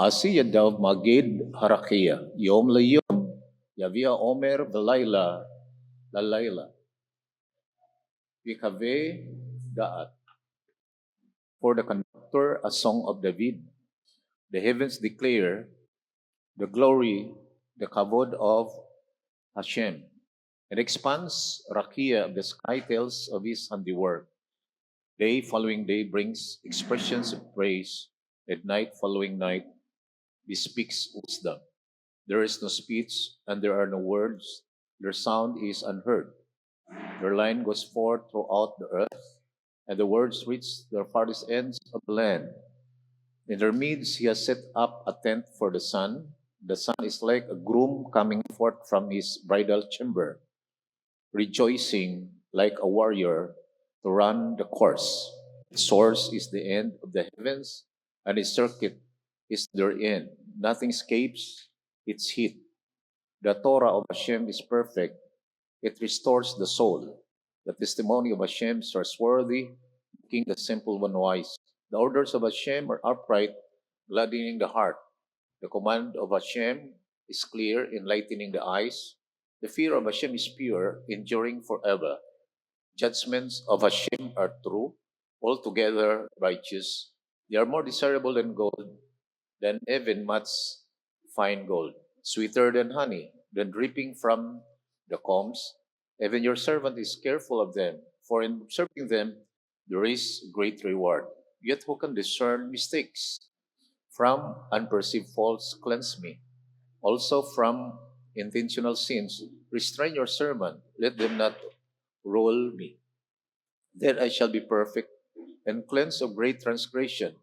Maasi yadav magid harakia, yom layom, yavia omer velayla, lalayla. Vikave daat. For the conductor, a song of David. The heavens declare the glory, the kavod of Hashem. It expands rakia, the sky tells of his handiwork. Day following day brings expressions of praise, and night following night bespeaks wisdom. There is no speech, and there are no words. Their sound is unheard. Their line goes forth throughout the earth, and the words reach the farthest ends of the land. In their midst, he has set up a tent for the sun. The sun is like a groom coming forth from his bridal chamber, rejoicing like a warrior to run the course. Its source is the end of the heavens, and its circuit is their end. Nothing escapes its heat. The Torah of Hashem is perfect. It restores the soul. The testimony of Hashem is trustworthy, making the simple one wise. The orders of Hashem are upright, gladdening the heart. The command of Hashem is clear, enlightening the eyes. The fear of Hashem is pure, enduring forever. Judgments of Hashem are true, altogether righteous. They are more desirable than gold, than even much fine gold, sweeter than honey, than dripping from the combs. Even your servant is careful of them, for in observing them there is great reward. Yet who can discern mistakes? From unperceived faults cleanse me. Also from intentional sins, restrain your servant, let them not rule me. Then I shall be perfect and cleansed of great transgression.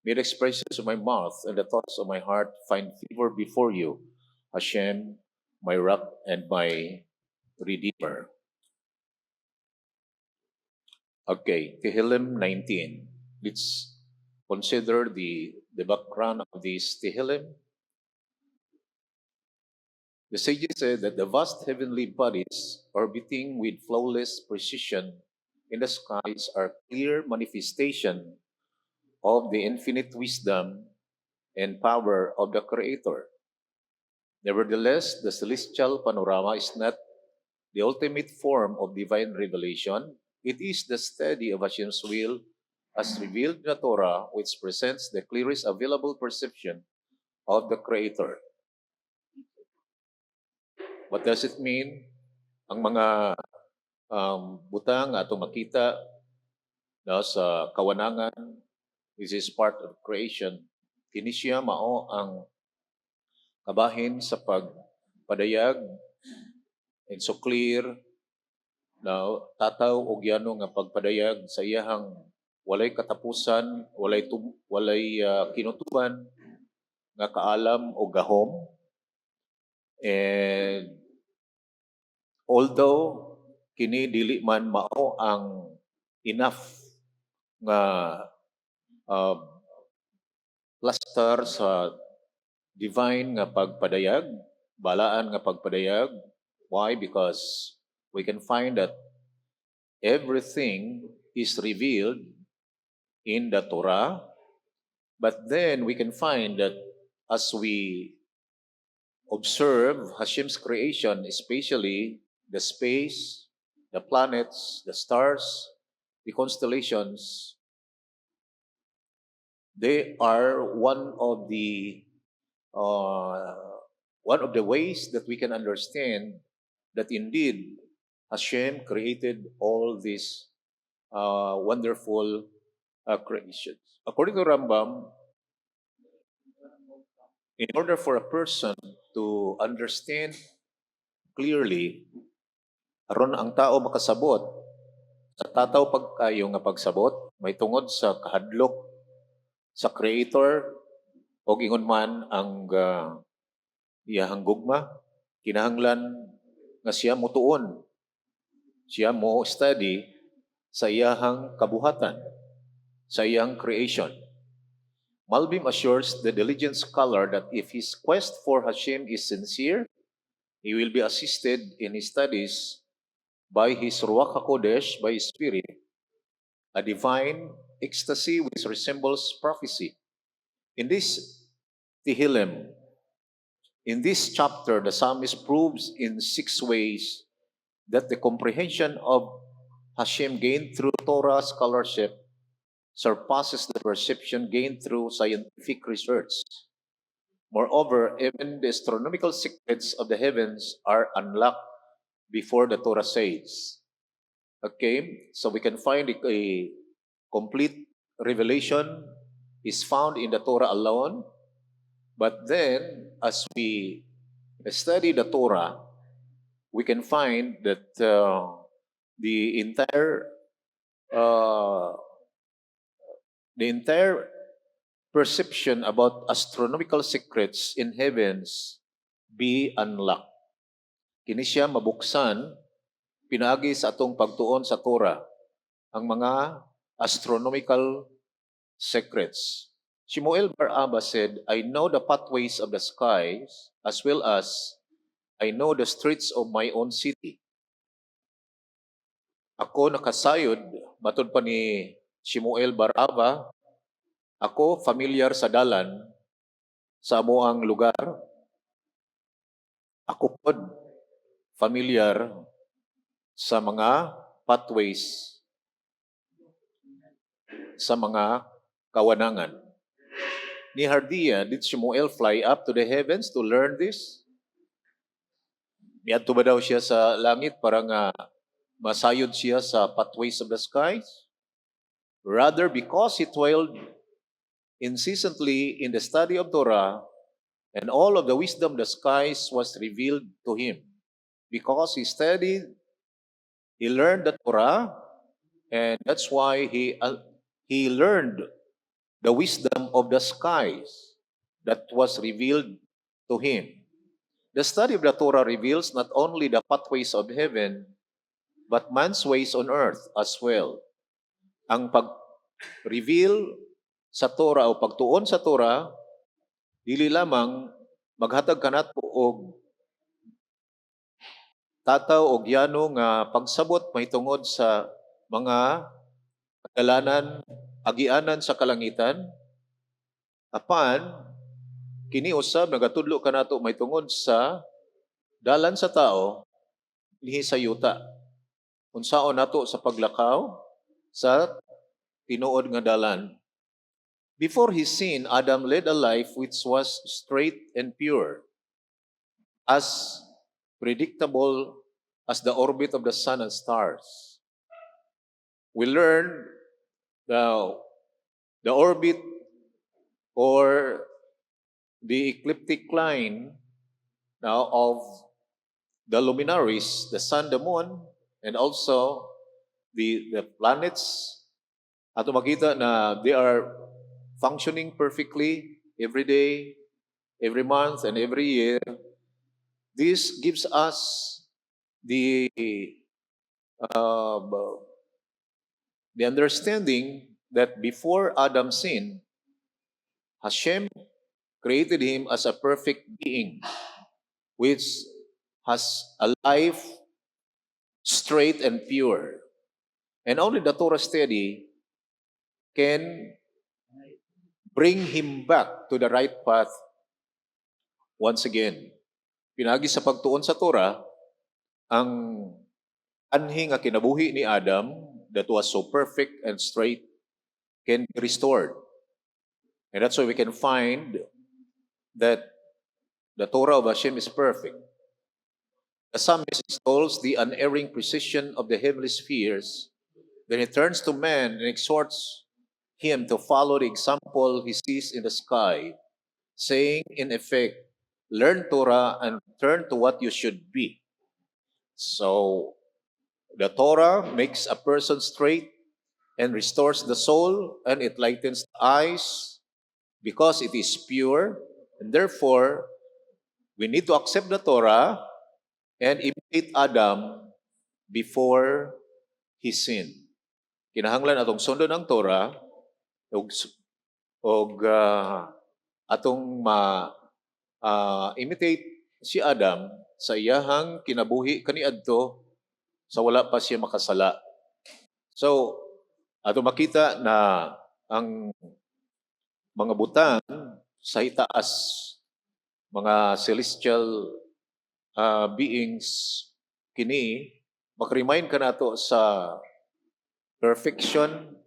May the expressions of my mouth and the thoughts of my heart find favor before you, Hashem, my rock and my redeemer. Okay, Tehillim 19. Let's consider the background of this Tehillim. The sages said that the vast heavenly bodies orbiting with flawless precision in the skies are clear manifestation of the infinite wisdom and power of the Creator. Nevertheless, the celestial panorama is not the ultimate form of divine revelation. It is the study of Hashem's will as revealed in the Torah, which presents the clearest available perception of the Creator. What does it mean? Ang mga butang ato makita sa kawanangan, this is part of creation. Kini siya mao ang kabahin sa pagpadayag and so clear na tataw og yano nga pagpadayag sa iyahang walay katapusan, walay kinutuban nga kaalam o gahom. And although kini dili man mao ang enough nga plaster sa divine nga pagpadayag, balaan nga pagpadayag. Why? Because we can find that everything is revealed in the Torah, but then we can find that as we observe Hashem's creation, especially the space, the planets, the stars, the constellations, they are one of the ways that we can understand that indeed Hashem created all these wonderful creations. According to Rambam, in order for a person to understand clearly, aron ang tao makasabot, sa tataw pagkayo nga pagsabot, may tungod sa kahadlok sa Creator, o ingon man ang iyahang gugma, kinahanglan nga siya mutuon, siya mo study sa iyahang kabuhatan, sa iyang creation. Malbim assures the diligent scholar that if his quest for Hashem is sincere, he will be assisted in his studies by his Ruach HaKodesh, by his Spirit, a divine ecstasy which resembles prophecy. In this Tehillim. In this chapter, the psalmist proves in 6 ways that the comprehension of Hashem gained through Torah scholarship surpasses the perception gained through scientific research. Moreover, even the astronomical secrets of the heavens are unlocked before the Torah says. Okay, so we can find a complete revelation is found in the Torah alone. But then, as we study the Torah, we can find that the entire uh, perception about astronomical secrets in heavens be unlocked. Kini siya mabuksan pinaagi sa atong pagtuon sa Torah ang mga astronomical secrets. Shemuel Bar Abba said, I know the pathways of the skies as well as I know the streets of my own city. Ako nakasayod, matod pa ni Shemuel Bar Abba, ako familiar sa dalan sa amoang lugar. Ako pod familiar sa mga pathways sa mga kawanangan. Ni Hardia, did Shemuel fly up to the heavens to learn this? Miadto ba daw siya sa langit para nga masayod siya sa pathways of the skies? Rather, because he toiled incessantly in the study of Torah, and all of the wisdom of the skies was revealed to him. Because he studied, he learned the Torah, and that's why he learned the wisdom of the skies that was revealed to him. The study of the Torah reveals not only the pathways of heaven, but man's ways on earth as well. Ang pag-reveal sa Torah o pagtuon sa Torah, dili lamang maghatag kanato og tataw og yano nga pagsabot mahitungod sa mga kadalanan, agianan sa kalangitan, apan kini usab nagatudlo kanato mahitungod sa dalan sa tao dinhi sa yuta. Unsaon nato sa paglakaw sa tinuod nga dalan. Before his sin, Adam led a life which was straight and pure, as predictable as the orbit of the sun and stars. We learned the orbit or the ecliptic line now of the luminaries, the sun, the moon, and also the planets. Ato makita na they are functioning perfectly every day, every month, and every year. This gives us the understanding that before Adam sinned, Hashem created him as a perfect being, which has a life straight and pure. And only the Torah study can bring him back to the right path once again. Pinagi sa pagtuon sa Torah, ang anhi nga kinabuhi ni Adam that was so perfect and straight can be restored. And that's why we can find that the Torah of Hashem is perfect. The psalmist extols the unerring precision of the heavenly spheres. Then he turns to man and exhorts him to follow the example he sees in the sky, saying in effect, learn Torah and turn to what you should be. So, the Torah makes a person straight and restores the soul, and it lightens the eyes because it is pure. And therefore, we need to accept the Torah and imitate Adam before he sinned. Kinahanglan atong sundon ang Torah og atong imitate si Adam sa iyahang kinabuhi kaniadto sa wala pa siya makasala. So, ato makita na ang mga butang sa itaas, mga celestial beings, kini, mag-remind ka nato sa perfection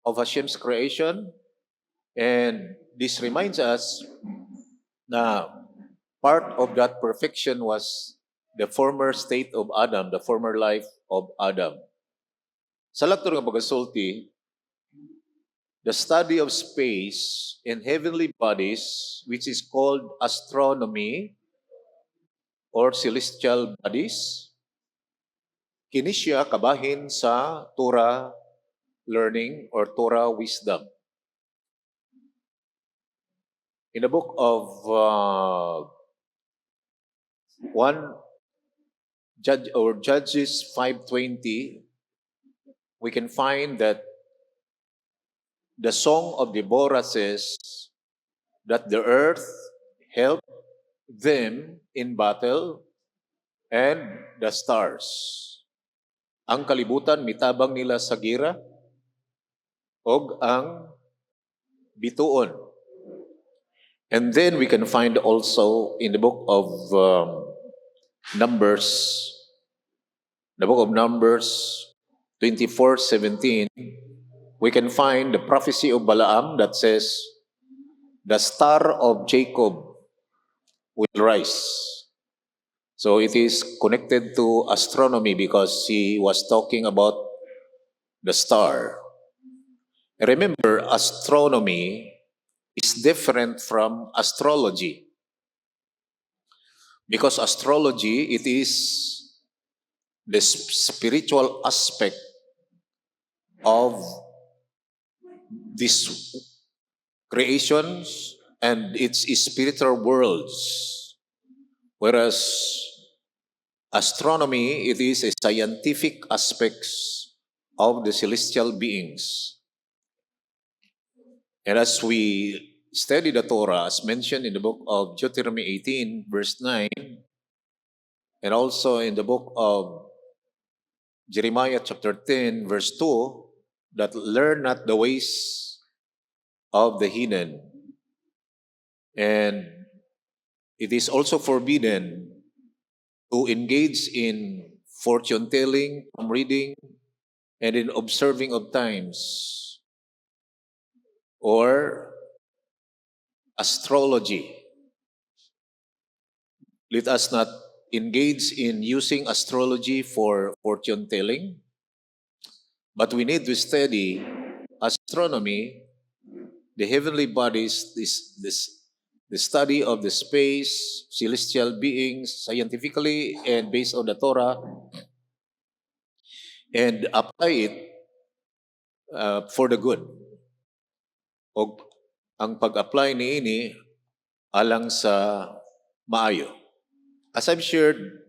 of Hashem's creation, and this reminds us na part of that perfection was the former state of Adam, the former life of Adam. Sa lakto nga pagasulti, the study of space and heavenly bodies, which is called astronomy or celestial bodies, kini siya kabahin sa Torah learning or Torah wisdom. In the book of 1 Judges 5:20, we can find that the song of Deborah says that the earth helped them in battle and the stars. Ang kalibutan mitabang nila sa gira og ang bituon. And then we can find also in the book of Numbers 24:17, we can find the prophecy of Balaam that says, the star of Jacob will rise. So it is connected to astronomy because he was talking about the star. Remember, astronomy is different from astrology. Because astrology, it is the spiritual aspect of these creations and its spiritual worlds. Whereas astronomy, it is a scientific aspects of the celestial beings. And as we study the Torah, as mentioned in the book of Deuteronomy 18, verse 9, and also in the book of Jeremiah chapter 10, verse 2, that learn not the ways of the heathen. And it is also forbidden to engage in fortune telling, palm reading, and in observing of times, or astrology. Let us not engage in using astrology for fortune telling, but we need to study astronomy, the heavenly bodies, the study of the space, celestial beings, scientifically and based on the Torah, and apply it for the good. O ang pag-apply niini alang sa maayo. As I've shared,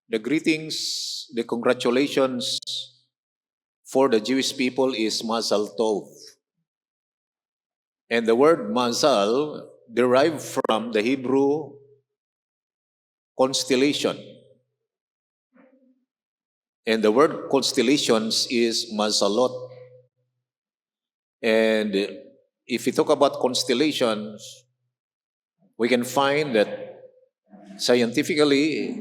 the greetings, the congratulations for the Jewish people is Mazal Tov. And the word Mazal derived from the Hebrew constellation. And the word constellations is Mazalot. And if we talk about constellations, we can find that scientifically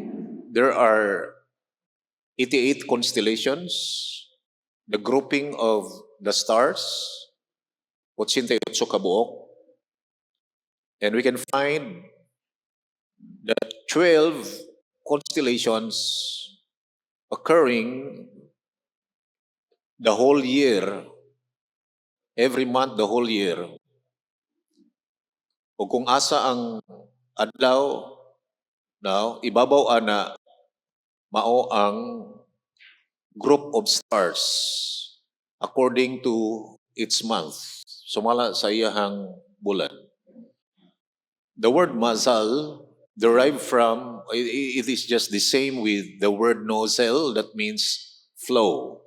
there are 88 constellations, the grouping of the stars, 88 kabuok. And we can find that 12 constellations occurring the whole year, every month, the whole year. O kung asa ang adlaw, now, ibabaw ana, mao ang group of stars according to its month. Sumala sa iyahang bulan. The word mazal derived from, it is just the same with the word nozel, that means flow.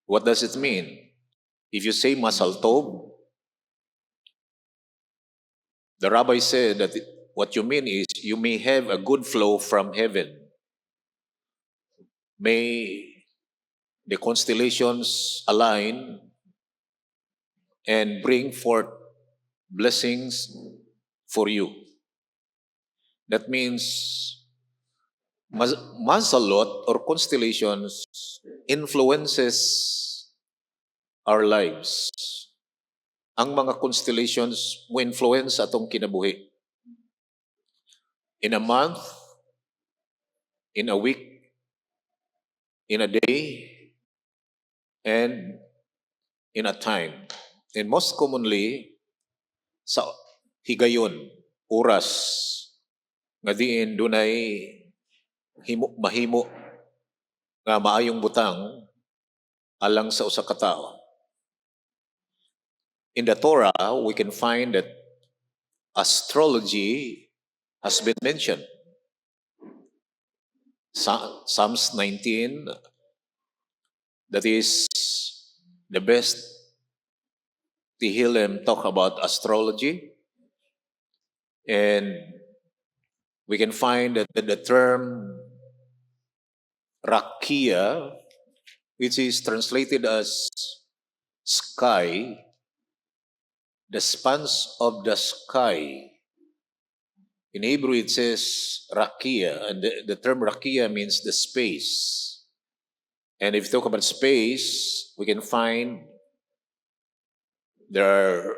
What does it mean? If you say mazal tov, the rabbi said that what you mean is you may have a good flow from heaven. May the constellations align and bring forth blessings for you. That means Mazalot or constellations influences our lives. Ang mga constellations mo influence atong kinabuhi. In a month, in a week, in a day, and in a time. And most commonly, sa higayon, oras, nga diin dunay mahimo nga maayong butang alang sa usa ka tawo. In the Torah, we can find that astrology has been mentioned. Psalms 19, that is the best Tehillim talk about astrology. And we can find that the term rakia, which is translated as sky, the spans of the sky. In Hebrew, it says rakia, and the term rakia means the space. And if you talk about space, we can find there are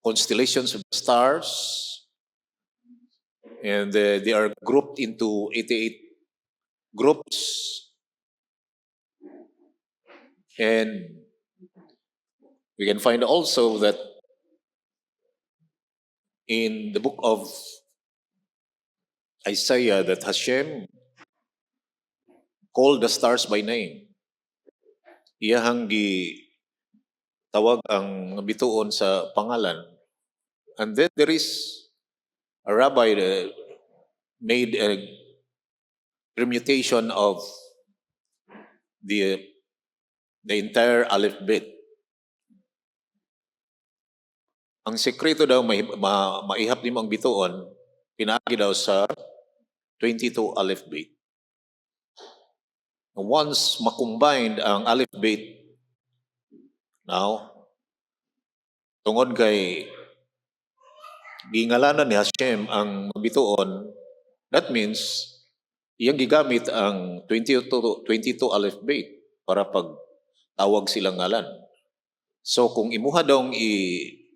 constellations of stars, and they are grouped into 88 groups. And we can find also that in the book of Isaiah that Hashem called the stars by name. Iyahang tawag ang bituon sa pangalan. And then there is a rabbi that made a permutation of the entire alphabet. Ang sekreto daw maihap nimo ang bituon, pinaagi daw sa 22 alphabet. Once makombined ang alphabet, now, tungod kay gingalanan ni Hashem ang bituon, that means iyang gigamit ang 22 alphabet para pagtawag silang ngalan. So kung imuha daw i-arrange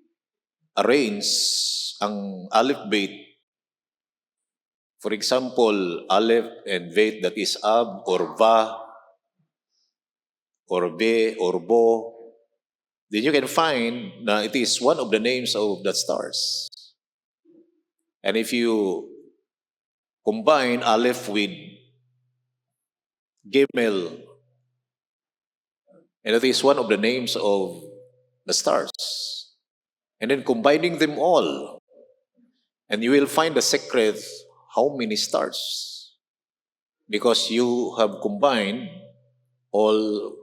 ang alphabet, for example, Aleph and Bet, that is Ab or Va or Be or Bo, then you can find na it is one of the names of the stars. And if you combine Aleph with Gimel, and it is one of the names of the stars. And then combining them all, and you will find the secret how many stars. Because you have combined all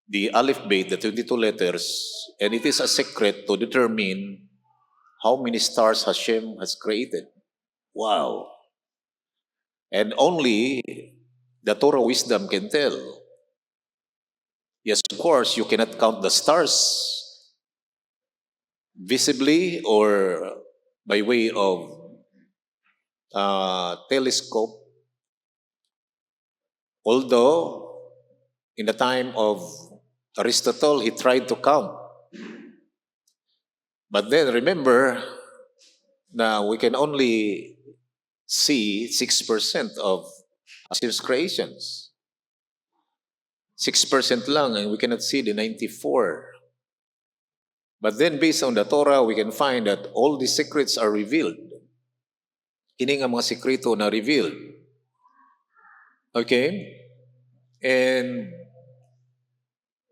the alphabet, the 22 letters, and it is a secret to determine how many stars Hashem has created. Wow. And only the Torah wisdom can tell. Yes, of course, you cannot count the stars visibly or by way of telescope. Although, in the time of Aristotle, he tried to count. But then remember, now we can only see 6% of Hashem's creations. 6% lang, and we cannot see the 94. But then based on the Torah, we can find that all the secrets are revealed. Kining ang mga sekreto na revealed. Okay? And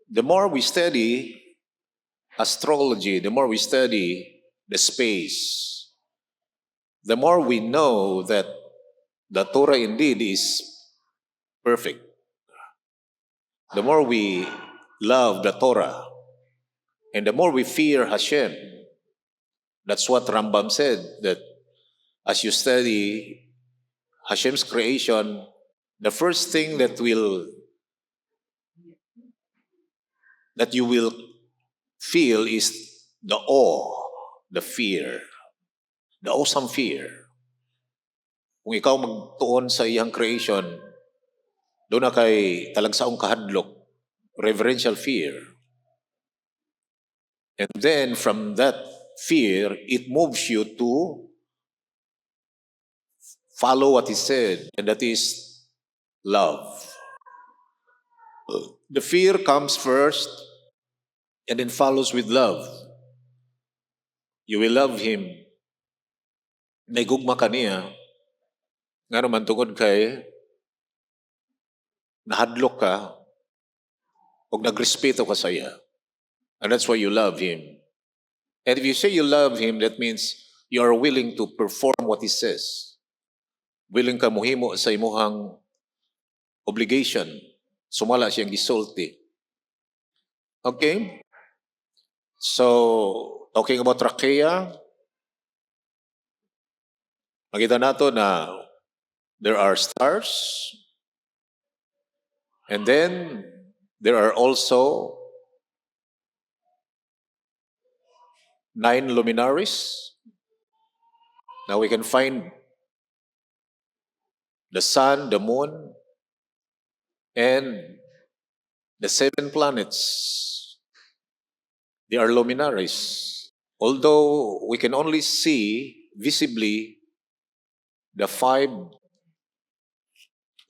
the more we study astrology, the more we study the space, the more we know that the Torah indeed is perfect. The more we love the Torah, and the more we fear Hashem. That's what Rambam said, that as you study Hashem's creation, the first thing that you will feel is the awe the fear, the awesome fear. Kung ikaw magtuon sa iyang creation, doon na kay talagsaong kahadlok, reverential fear. And then from that fear, it moves you to follow what he said, and that is love. The fear comes first and then follows with love. You will love him. Naigugma ka niya. Nga naman tungod kay nahadlok ka o nagrespeto ka sa iya. And that's why you love him. And if you say you love him, that means you are willing to perform what he says. Willing ka muhimo sa imuhang obligation. Sumala siyang gisulti. Okay? So, talking about Rakeya, makita nato na there are stars, and then there are also 9 luminaries. Now we can find the sun, the moon, and the 7 planets. They are luminaries. Although we can only see visibly the 5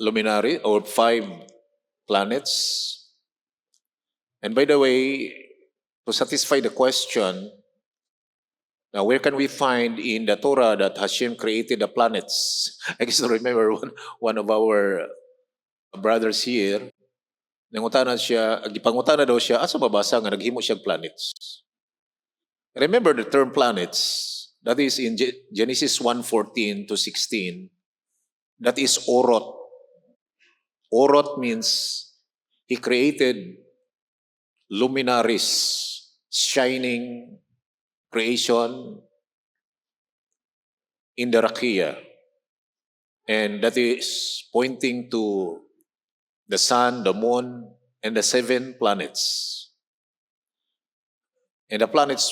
luminary or 5 planets. And by the way, to satisfy the question, now where can we find in the Torah that Hashem created the planets? I just remember one of our brothers here, nangutana siya, gipangutana daw siya, asa mabasa nga naghimo siyang planets? Remember the term planets, that is in Genesis 1:14 to 16, that is orot. Orot means he created luminaries, shining creation in the Rakia. And that is pointing to the sun, the moon, and the 7 planets. And the planets,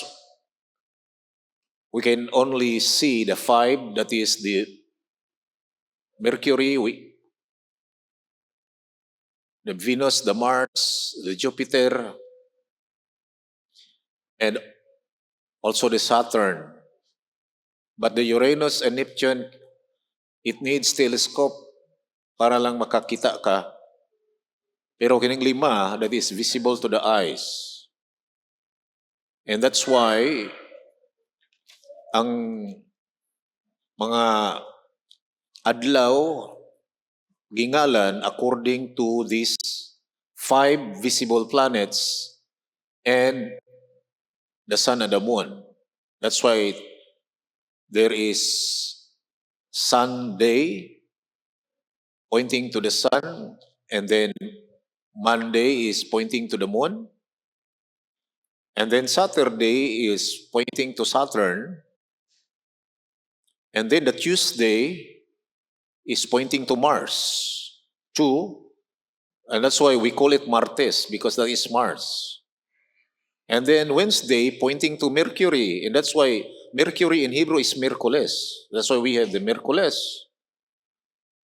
we can only see the 5, that is the Mercury, the Venus, the Mars, the Jupiter, and also the Saturn. But the Uranus and Neptune, it needs telescope para lang makakita ka. Pero kining 5, that is visible to the eyes. And that's why ang mga adlaw gingalan according to these 5 visible planets and the sun and the moon. That's why there is Sunday pointing to the sun, and then Monday is pointing to the moon, and then Saturday is pointing to Saturn, and then the Tuesday is pointing to Mars, 2, and that's why we call it Martes, because that is Mars. And then Wednesday pointing to Mercury, and that's why Mercury in Hebrew is Merkules. That's why we have the Merkules.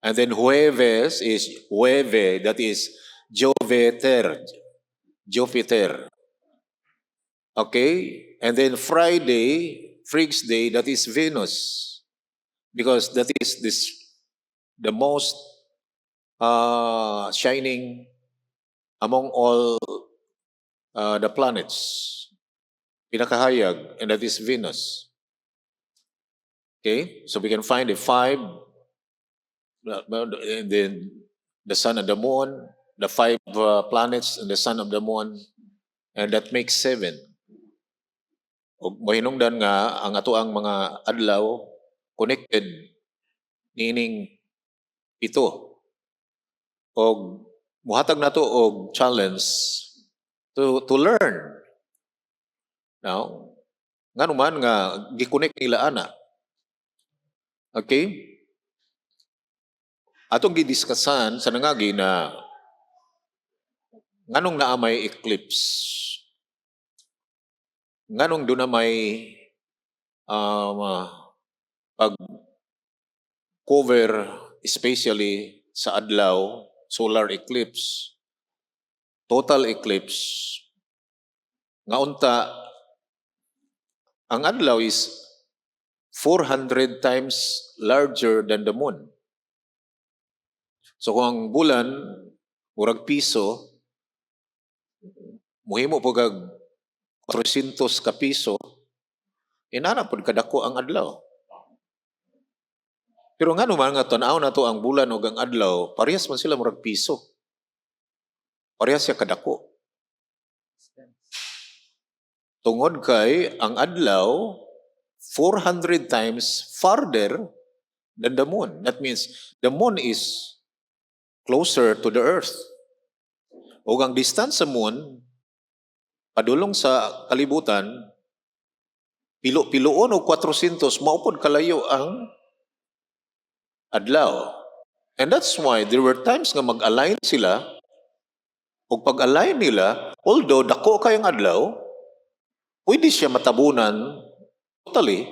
And then Jueves is Jueve, that is Jupiter. Okay? And then Friday, Freaks Day, that is Venus. Because that is the most shining among all the planets. Pinakahayag, and that is Venus. Okay? So we can find the 5, and then the sun and the moon, the 5 planets and the sun of the moon, and that makes 7. O mahinungdan nga ang ato ang mga adlaw connected nining 7. O muhatag nato og challenge to learn. Now, nga naman nga gi-connect nila ana. Okay? Atong gidiskussan sa nangagi na nganong naa may eclipse? Nganong doon na may pag cover, especially sa adlaw, solar eclipse, total eclipse, nga unta, ang adlaw is 400 times larger than the moon. So kung ang bulan, murag piso, muhimo po kag 400 ka piso, inana pod kadako ang adlaw. Pero nga naman nga tanaw na to ang bulan o ang adlaw, parehas man sila murag piso. Parehas siya kadako. Tungod kay ang adlaw 400 times farther than the moon. That means the moon is closer to the earth. O ang distance sa moon padulong sa kalibutan pilo-piloon o 400 maupod kalayo ang adlaw. And that's why there were times nga mag-align sila. O pag-align nila, although dako kayong adlaw, pwede siya matabunan totally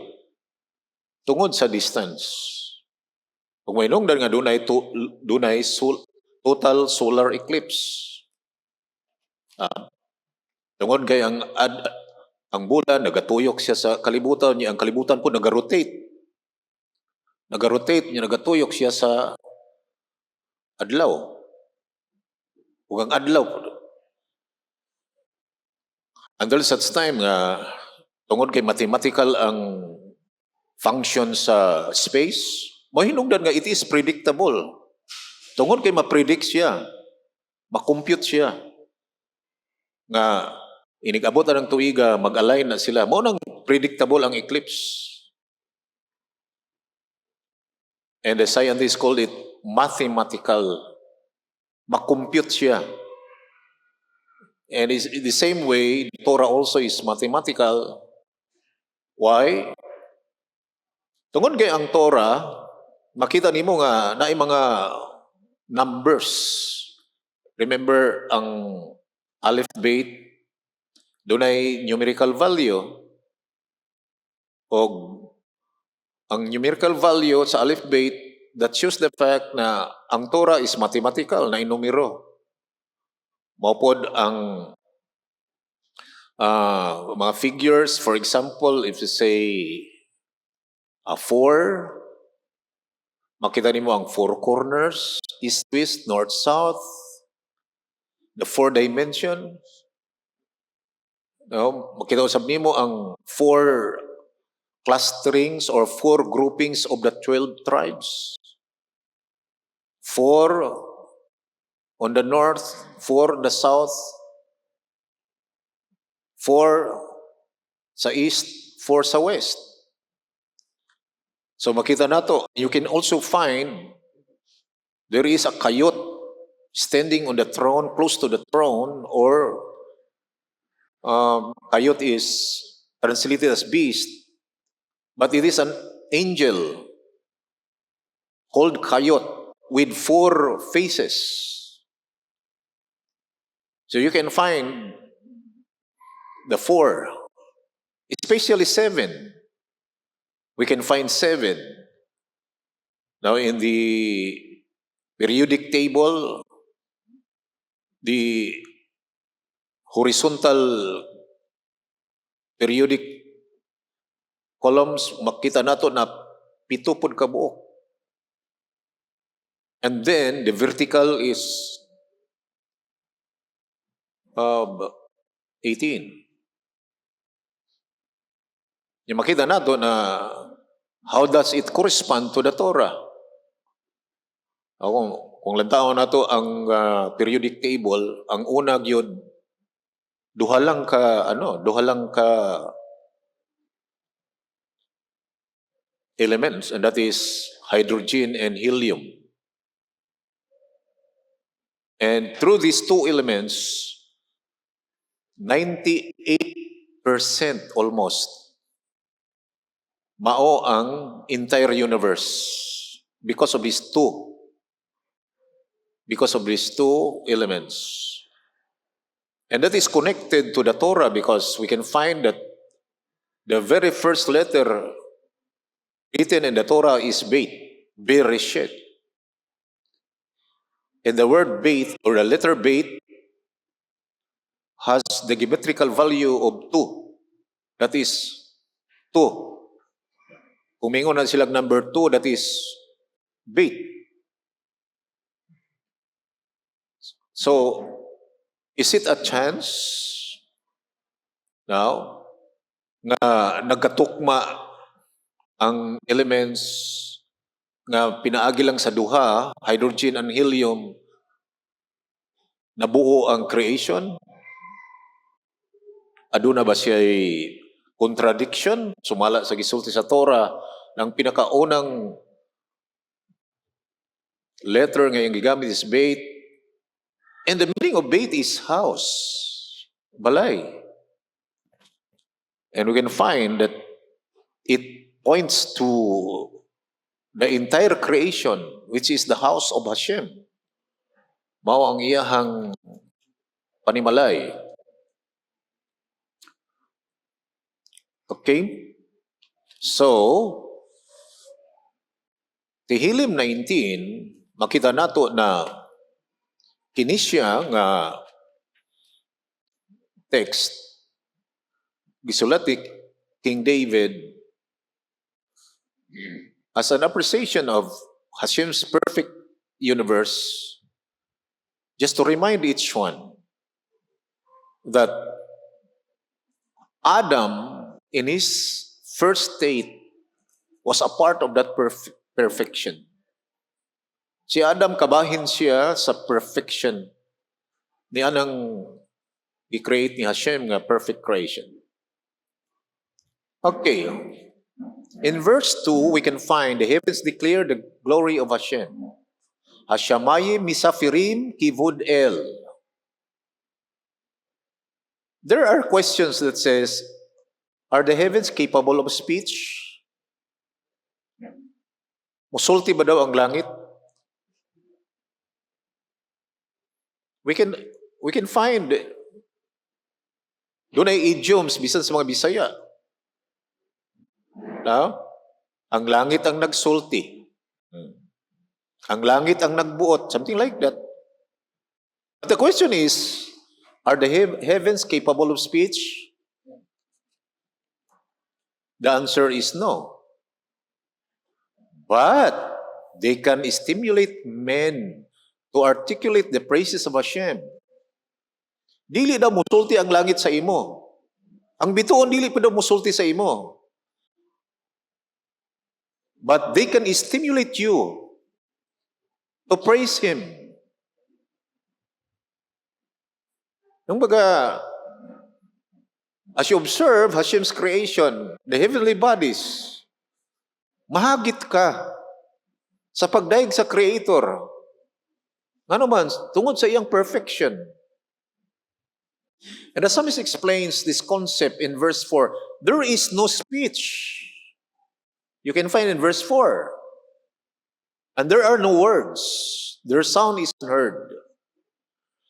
tungod sa distance. Kung may nungdan nga dunay total solar eclipse. Tungod kay ang bulan nagatuyok siya sa kalibutan niya, ang kalibutan po nagarotate. Nagarotate niya, nagatuyok siya sa adlaw. Ug ang adlaw until such time nga tungod kay mathematical ang function sa space, mahinungdan nga it is predictable. Tungod kay ma-predict siya, ma-compute siya nga inigabot na ng tuiga, mag-align na sila. Mao nang predictable ang eclipse. And the scientists called it mathematical. Ma-compute siya. And in the same way, the Torah also is mathematical. Why? Tungod kay ang Torah, makita nimo nga naay mga numbers. Remember ang alphabet, dunay numerical value. O ang numerical value sa alphabet, that shows the fact na ang Torah is mathematical, na numero. Maupod ang mga figures, for example, if you say 4, makita nimo ang 4 corners, east, west, north, south, the 4 dimensions. No? Makita usab nimo ang 4 clusterings or 4 groupings of the 12 tribes. 4 on the north, 4 on the south, 4 sa east, 4 sa west. So makita nato, you can also find there is a coyote standing on the throne, close to the throne, or coyote is translated as beast, but it is an angel called coyote with 4 faces. So you can find the 4, especially 7. We can find 7. Now in the periodic table, the horizontal periodic columns, makita nato na 7 pud ka buok. And then the vertical is 18. Yung makita nato na how does it correspond to the Torah? Kung lantaon nato ang periodic table, ang una gyud duha lang ka elements, and that is hydrogen and helium. And through these 2 elements, 98% almost mao ang entire universe because of these 2 elements. And that is connected to the Torah because we can find that The very first letter written in the Torah is Beit, Bereshit. And the word Beit, or the letter Beit, has the geometrical value of 2. That is 2. Kumingon na silang number 2, that is Beit. So, is it a chance now nga nagkatukma ang elements nga pinaagi lang sa duha, hydrogen and helium, nabuo ang creation? Aduna ba siya'y contradiction? Sumala sa gisulti sa Torah ng pinakaunang letter nga yung gigamit is Beit. And the meaning of Beit is house, balay. And we can find that it points to the entire creation, which is the house of Hashem. Mao ang iyahang panimalay. Okay? So, Tehillim 19, makita nato na kini siya nga text gisulati King David as an appreciation of Hashem's perfect universe, just to remind each one that Adam in his first state was a part of that perfection. Si Adam kabahin siya sa perfection ni anang i-create ni Hashem nga perfect creation. Okay. In verse 2, we can find the heavens declare the glory of Hashem. Hashamayim misafirim kivud el. There are questions that says, are the heavens capable of speech? Musulti ba daw ang langit? We can find doon ay idioms bisan sa mga Bisaya. No? Ang langit ang nagsulti. Ang langit ang nagbuot. Something like that. But the question is, are the heavens capable of speech? The answer is no. But they can stimulate men to articulate the praises of Hashem. Dili daw musulti ang langit sa imo. Ang bituon dili pa daw musulti sa imo. But they can stimulate you to praise Him. Nung baga, as you observe Hashem's creation, the heavenly bodies, mahagit ka sa pagdaig sa Creator. Ano man, tungod sa iyang perfection. And the psalmist explains this concept in verse 4. There is no speech. You can find in verse 4. And there are no words. Their sound is unheard.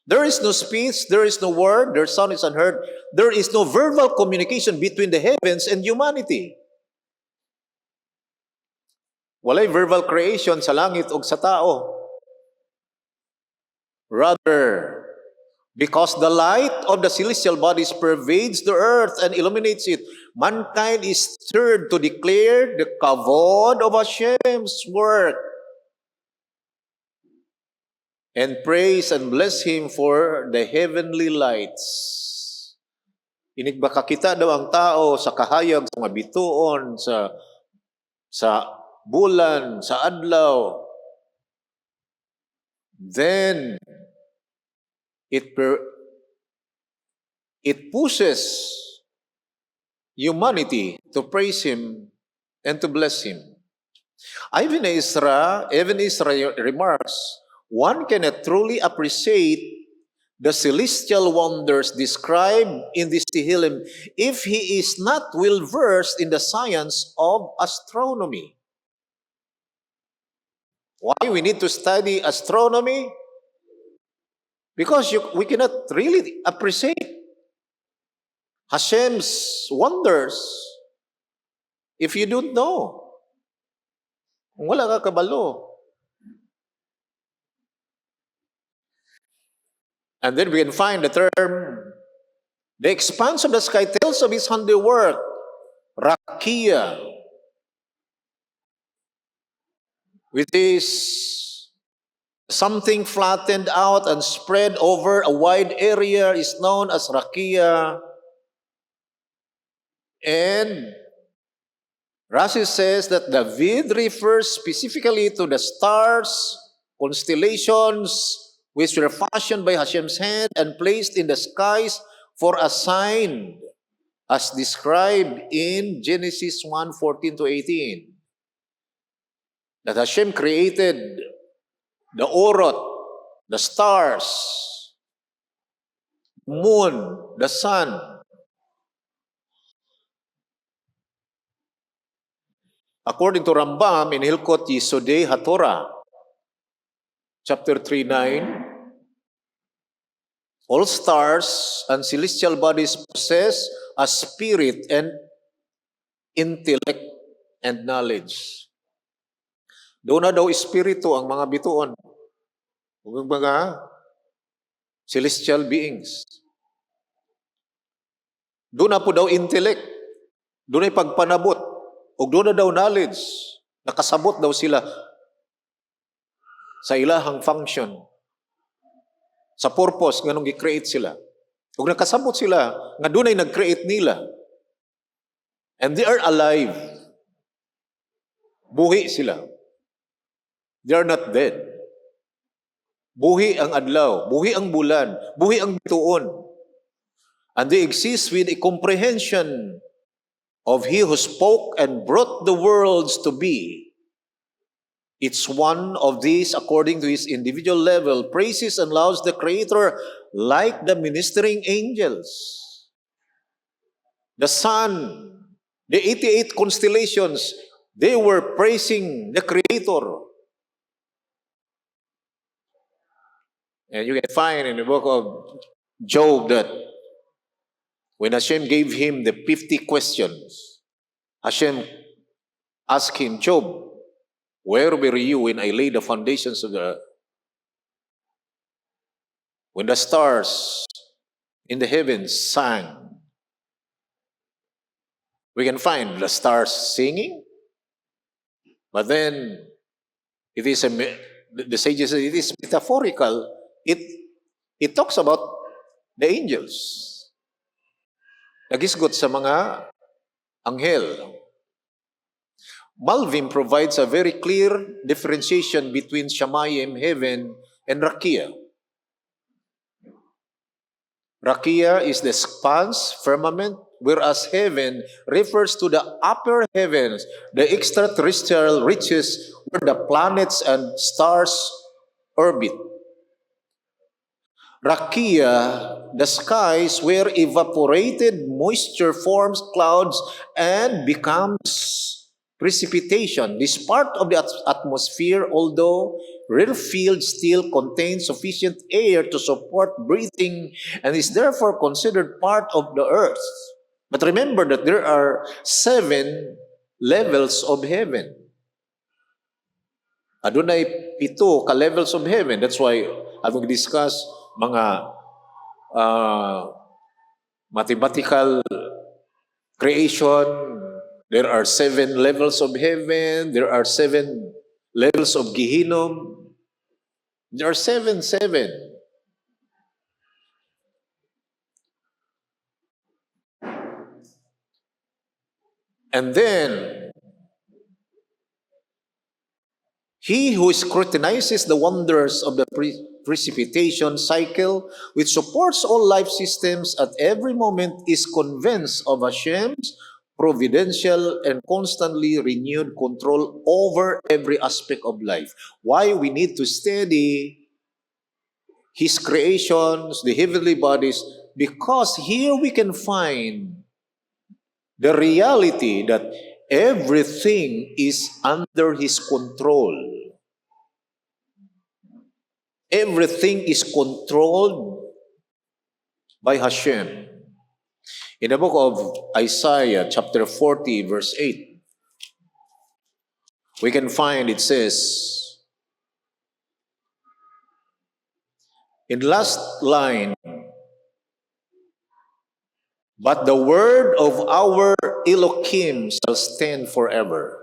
There is no speech, there is no word, their sound is unheard. There is no verbal communication between the heavens and humanity. Walay verbal creation sa langit ug sa tao. Rather, because the light of the celestial bodies pervades the earth and illuminates it, mankind is stirred to declare the kavod of Hashem's work and praise and bless Him for the heavenly lights. Inigbakakita daw ang tao sa kahayag, sa mga bituon, sa bulan, sa adlaw. Then, it pushes humanity to praise Him and to bless Him. Even Ezra remarks, one cannot truly appreciate the celestial wonders described in this Tehillim if he is not well-versed in the science of astronomy. Why we need to study astronomy? Because we cannot really appreciate Hashem's wonders if you don't know? Kung wala ka kabalo. And then we can find the term, the expanse of the sky tells of his handiwork, rakia, which is something flattened out and spread over a wide area, is known as rakia. And Rashi says that David refers specifically to the stars, constellations, which were fashioned by Hashem's hand and placed in the skies for a sign, as described in Genesis 1:14-18. That Hashem created the orot, the stars, moon, the sun. According to Rambam in Hilkot Yisodei HaTorah, chapter 3:9, all stars and celestial bodies possess a spirit and intellect and knowledge. Doon na daw espiritu ang mga bituon, ang mga celestial beings. Doon na po daw intellect, doon ay pagpanabot, o doon na daw knowledge, nakasabot daw sila sa ilahang function, sa purpose nga nung i-create sila. Kung nakasabot sila, nga doon ay nag-create nila. And they are alive. Buhi sila. They are not dead. Buhi ang adlaw, buhi ang bulan, buhi ang bituon. And they exist with a comprehension of He who spoke and brought the worlds to be. It's one of these, according to his individual level, praises and loves the Creator like the ministering angels. The sun, the 88 constellations, they were praising the Creator. And you can find in the book of Job that when Hashem gave him the 50 questions, Hashem asked him, Job, where were you when I laid the foundations of the earth? When the stars in the heavens sang. We can find the stars singing, but then it is the sages say it is metaphorical. It talks about the angels. Nagisgot sa mga anghel. Malvim provides a very clear differentiation between Shamayim, heaven, and Rakia. Rakia is the expanse, firmament, whereas heaven refers to the upper heavens, the extraterrestrial reaches where the planets and stars orbit. Rakia, the skies where evaporated moisture forms clouds and becomes precipitation. This part of the atmosphere, although rarefied, still contains sufficient air to support breathing and is therefore considered part of the earth. But remember that there are 7 levels of heaven. Adunay 7 ka levels of heaven. That's why I've discussed mga mathematical creation. There are 7 levels of heaven. There are 7 levels of Gehinnom. There are 7. And then, he who scrutinizes the wonders of the precipitation cycle, which supports all life systems at every moment, is convinced of Hashem's providential and constantly renewed control over every aspect of life. Why we need to study His creations, the heavenly bodies, because here we can find the reality that everything is under His control. Everything is controlled by Hashem. In the book of Isaiah, chapter 40, verse 8, we can find it says, in last line, but the word of our Elohim shall stand forever.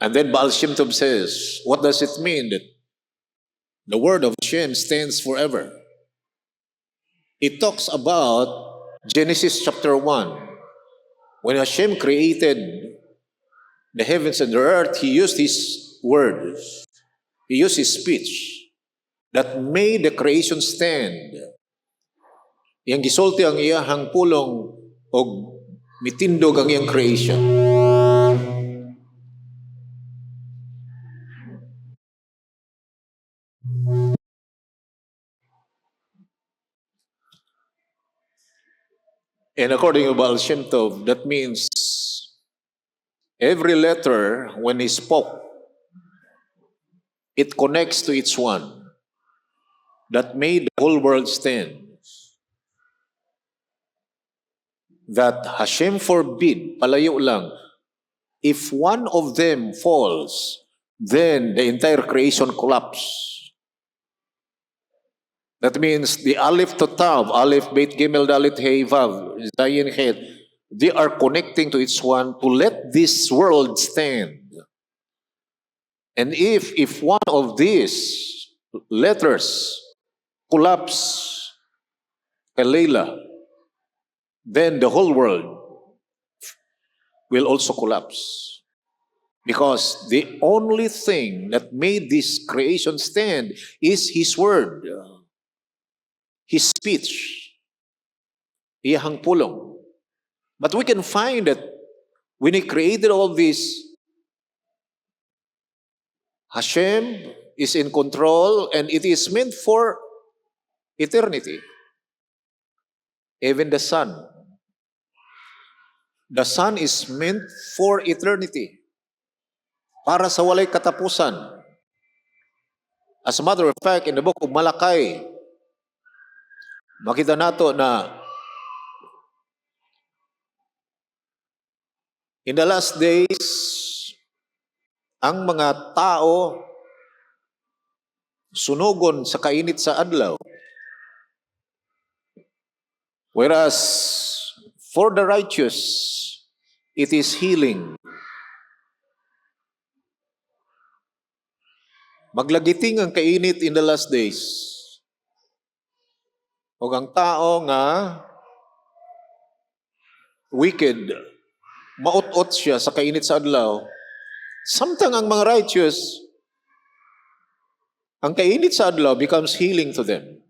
And then Baal Shem Tov says, what does it mean that the word of Hashem stands forever? It talks about Genesis chapter 1. When Hashem created the heavens and the earth, He used His words. He used His speech that made the creation stand. Yang gisulti ang iyahang pulong o mitindog ang iyang creation. And according to Baal Shem Tov, that means every letter, when he spoke, it connects to each one that made the whole world stand. That Hashem forbid, palayo lang, if one of them falls, then the entire creation collapses. That means the Aleph to Tav, Aleph, Beit, Gimel, Dalet, Hey, Vav, Zayin, Het, they are connecting to each one to let this world stand. And if one of these letters collapse, Kalela, then the whole world will also collapse. Because the only thing that made this creation stand is His word. His speech, iyahang pulong. But we can find that when He created all this, Hashem is in control and it is meant for eternity. Even the sun. The sun is meant for eternity. Para sa walay katapusan. As a matter of fact, in the book of Malachi, makita nato na in the last days, ang mga tao sunugon sa kainit sa adlaw. Whereas for the righteous, it is healing. Maglagiting ang kainit in the last days. O ang tao nga wicked, maot-ot siya sa kainit sa adlaw. Samtang ang mga righteous, ang kainit sa adlaw becomes healing to them.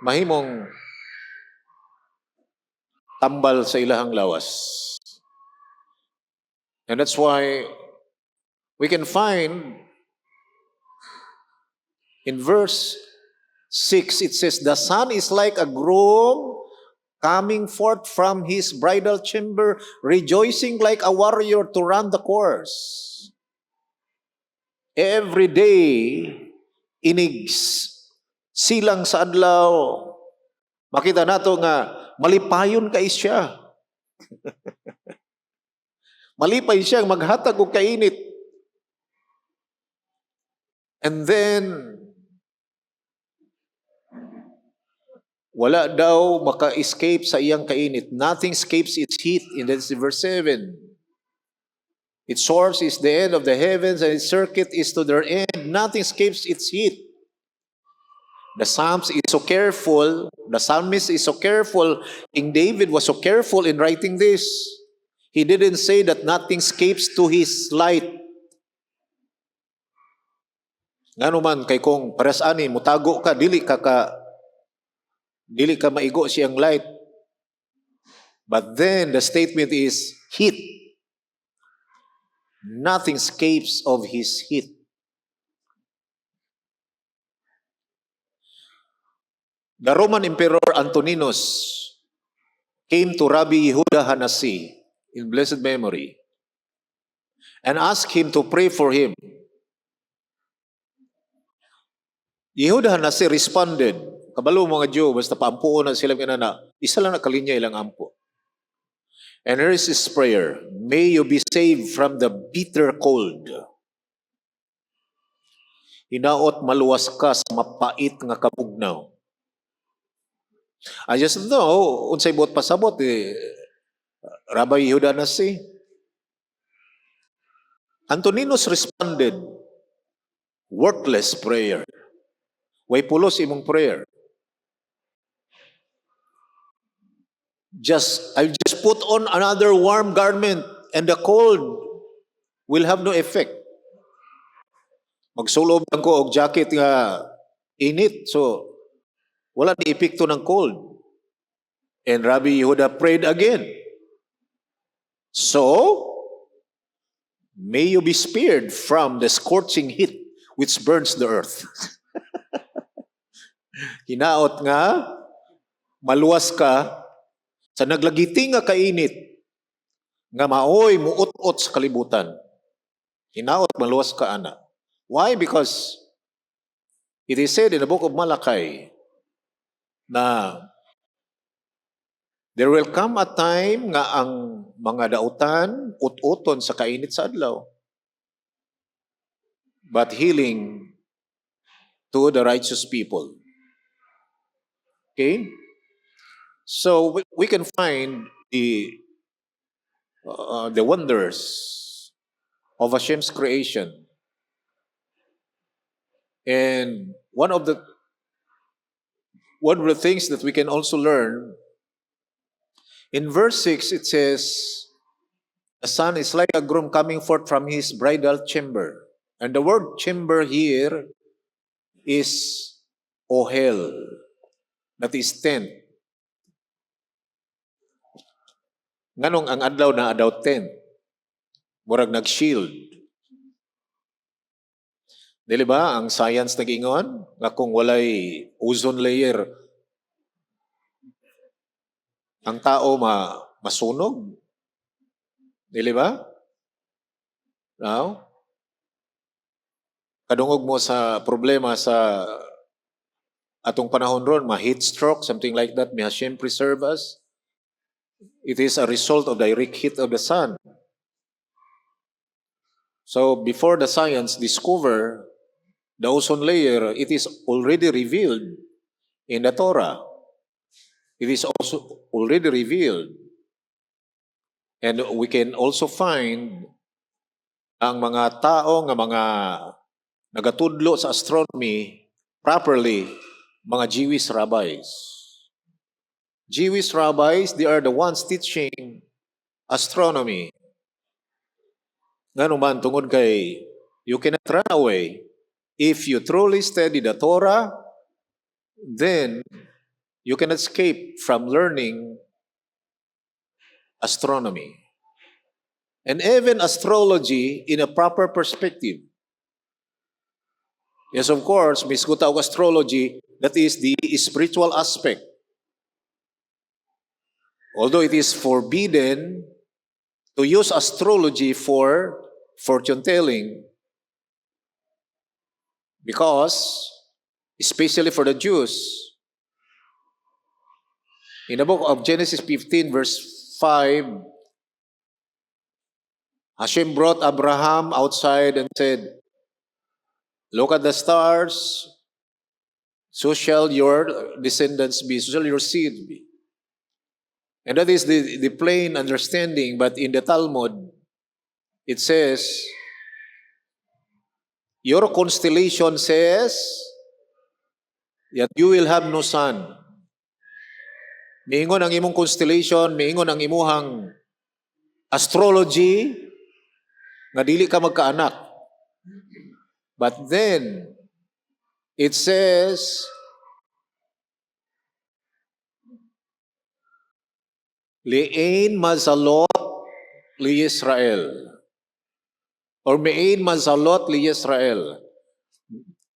Mahimong tambal sa ilahang lawas. And that's why we can find in verse 6, it says, the sun is like a groom coming forth from his bridal chamber, rejoicing like a warrior to run the course. Every day, inigs, silang sa adlaw. Makita nato nga, malipayon kay siya. Malipay siya, maghatag og kainit. And then, wala daw maka-escape sa iyang kainit. Nothing escapes its heat. In verse 7. Its source is the end of the heavens and its circuit is to their end. Nothing escapes its heat. The Psalms is so careful. The psalmist is so careful. King David was so careful in writing this. He didn't say that nothing escapes to his light. Ngano man kay kung pares ani mutago ka dili ka maigo siyang light. But then the statement is heat. Nothing escapes of his heat. The Roman Emperor Antoninus came to Rabbi Yehuda Hanasi in blessed memory and asked him to pray for him. Yehuda Hanasi responded, kabalo mga Diyo, basta paampuon na sila kinana, isa lang nakalinya ilang ampo. And here is his prayer. May you be saved from the bitter cold. Hinaot maluwas ka sa mapait nga kabugnaw. I just know, unsay buot pasabot, Rabbi Yehuda Nasi. Antoninus responded, worthless prayer. Way pulos imong prayer. I'll just put on another warm garment and the cold will have no effect. Magsulob lang ko og jacket nga init, so wala di epekto ng cold. And Rabbi Yehuda prayed again. So, may you be spared from the scorching heat which burns the earth. Hinaot nga, maluwas ka sa naglagiti nga kainit, nga maoy muot-ot sa kalibutan. Hinaot maluwas ka, ana. Why? Because it is said in the book of Malachi na there will come a time nga ang mga dautan ut-uton sa kainit sa adlaw. But healing to the righteous people. Okay? So we can find the wonders of Hashem's creation. And one of the things that we can also learn, in verse 6, it says, the son is like a groom coming forth from his bridal chamber. And the word chamber here is ohel, that is tent. Nganong ang adlaw na adaw tent, murag nag-shield. Dili ba ang science nag-ingon nga kung walay ozone layer ang tao masunog? Dili ba? Now, kadungog mo sa problema sa atong panahon ron, heat stroke, something like that, may Hashem preserve us. It is a result of the direct heat of the sun. So before the science discover the ozone layer, it is already revealed in the Torah. It is also already revealed. And we can also find ang mga tao nga mga nagatudlo sa astronomy properly, mga Jewish rabbis. Jewish rabbis, they are the ones teaching astronomy. Nga naman, tungod kay, you cannot run away. If you truly study the Torah, then you can escape from learning astronomy. And even astrology in a proper perspective. Yes, of course, misguta og astrology, that is the spiritual aspect. Although it is forbidden to use astrology for fortune telling, because, especially for the Jews, in the book of Genesis 15, verse 5, Hashem brought Abraham outside and said, look at the stars, so shall your descendants be, so shall your seed be. And that is the plain understanding, but in the Talmud, it says, your constellation says that you will have no son. Miingon ang imong constellation, miingon ang imuhang astrology, nga dili ka magkaanak. But then, it says, Le'ein mazalot li Israel. Or me'ein mazalot li Israel.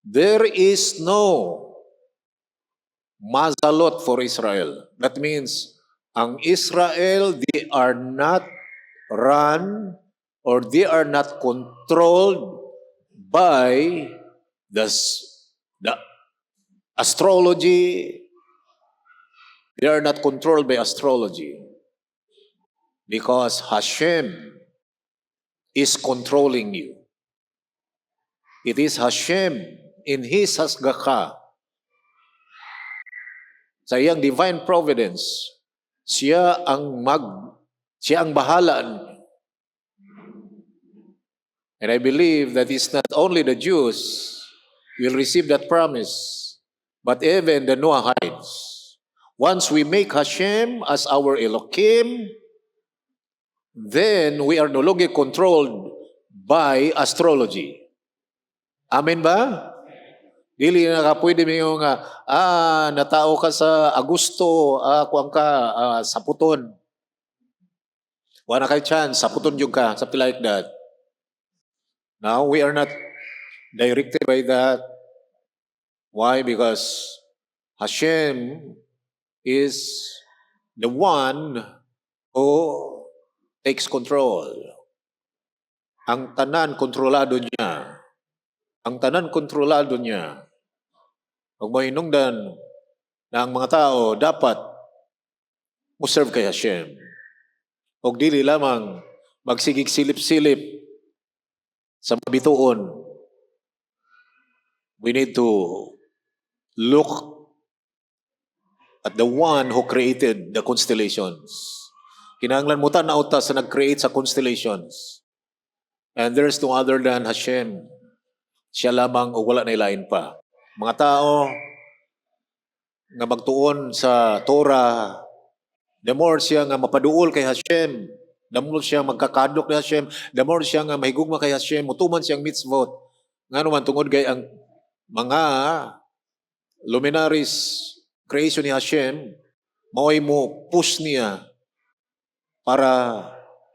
There is no mazalot for Israel. That means, ang Israel, they are not run or they are not controlled by the astrology. They are not controlled by astrology. Because Hashem is controlling you. It is Hashem in His hasgaka, sa iyang divine providence, siya ang bahala. And I believe that it's not only the Jews will receive that promise, but even the Noahites. Once we make Hashem as our Elohim, then we are no longer controlled by astrology. Amen ba? Dili na ka pwede mo nga, natao ka sa Agosto, kuwang ka, saputon. Wala kay chance, saputon yung ka, something like that. Now, we are not directed by that. Why? Because Hashem is the one who takes control. Ang tanan kontrolado niya. Ang tanan kontrolado niya. Huwag mo hinungdan na ang mga tao dapat mo-serve kay Hashem. Huwag dili lamang magsigig silip-silip sa mabituon. We need to look at the one who created the constellations. Kinahanglan mo tanaw ta sa nag-create sa constellations. And there is no other than Hashem. Siya lamang o wala na ilain pa. Mga tao nga magtuon sa Torah, the more siya nga mapaduol kay Hashem, the more siya magkakadlok ni Hashem, the more siya nga mahigugma kay Hashem, mutuman siyang mitzvot. Nga naman tungod kay ang mga luminaries creation ni Hashem, maway mo push niya para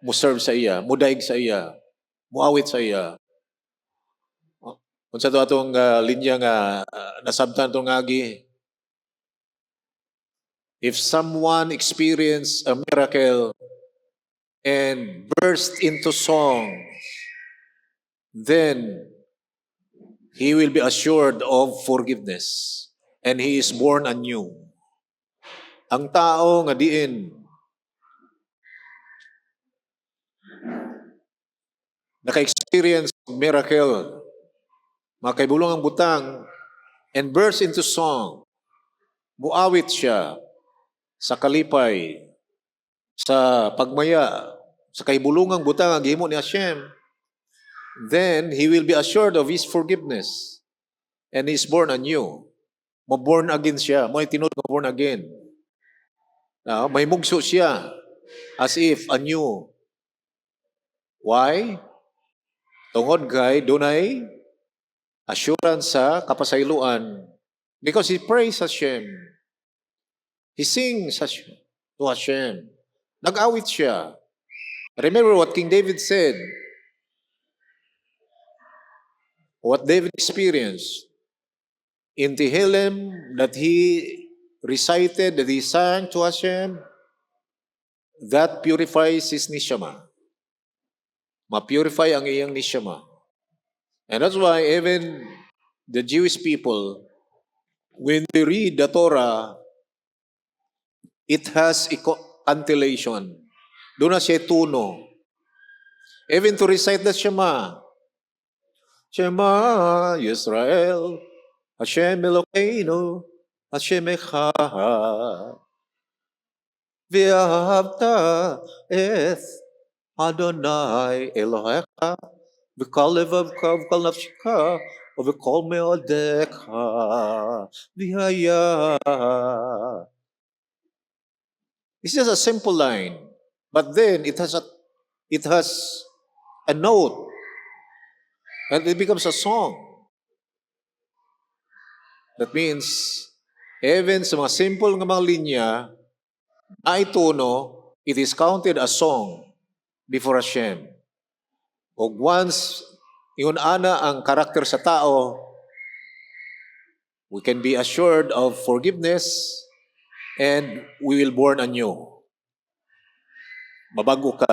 mo serve sa iya, mo daig sa iya, mo awit sa iya. Kung sa ito atong linya nga nasabtan itong agi, if someone experience a miracle and burst into song, then he will be assured of forgiveness and he is born anew. Ang tao nga diin naka-experience of miracle, makaibulong ang butang and burst into song, muawit siya sa kalipay, sa pagmaya, sa kahibulungang butang ang gihimo ni Hashem, then he will be assured of his forgiveness and he is born anew. Mo-born again siya. Mo tinud nga born again. May mugso siya as if anew. Why? Tungod kay dunay assurance sa kapasayloan. Because he prays Hashem. He sings to Hashem. Nag-awit siya. Remember what King David said. What David experienced in Tehillim that he recited, that he sang to Hashem, that purifies his nishama. Ma-purify ang iyang nishama. And that's why even the Jewish people, when they read the Torah, it has a cantillation. Doon na siya tuno. Even to recite the Shema. Shema Yisrael, Hashem Elokeinu, Hashem Echad. V'ahavta eth Adonai Elohecha, v'kol levavka, v'kol nafshika, v'kol meodeka, v'haya. It's just a simple line, but then it has a note, and it becomes a song. That means, even sa mga simple nga mga linya, ay tono, it is counted as song before Hashem. O once, yun ana ang karakter sa tao, we can be assured of forgiveness and we will born anew. Mabago ka.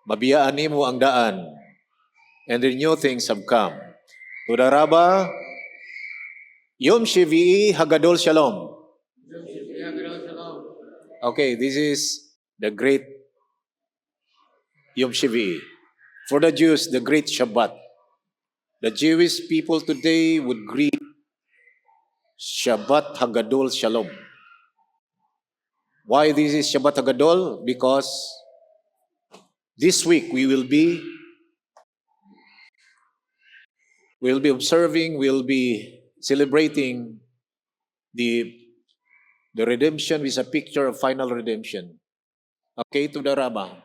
Mabiyaan mo ang daan. And the new things have come. Toda Rabba, Yom Shvi'i Hagadol Shalom. Okay, this is the great Yom Shivi. For the Jews, the great Shabbat. The Jewish people today would greet Shabbat Hagadol Shalom. Why this is Shabbat Hagadol? Because this week we'll be observing, we'll be celebrating the redemption with a picture of final redemption. Okay, to the Rama.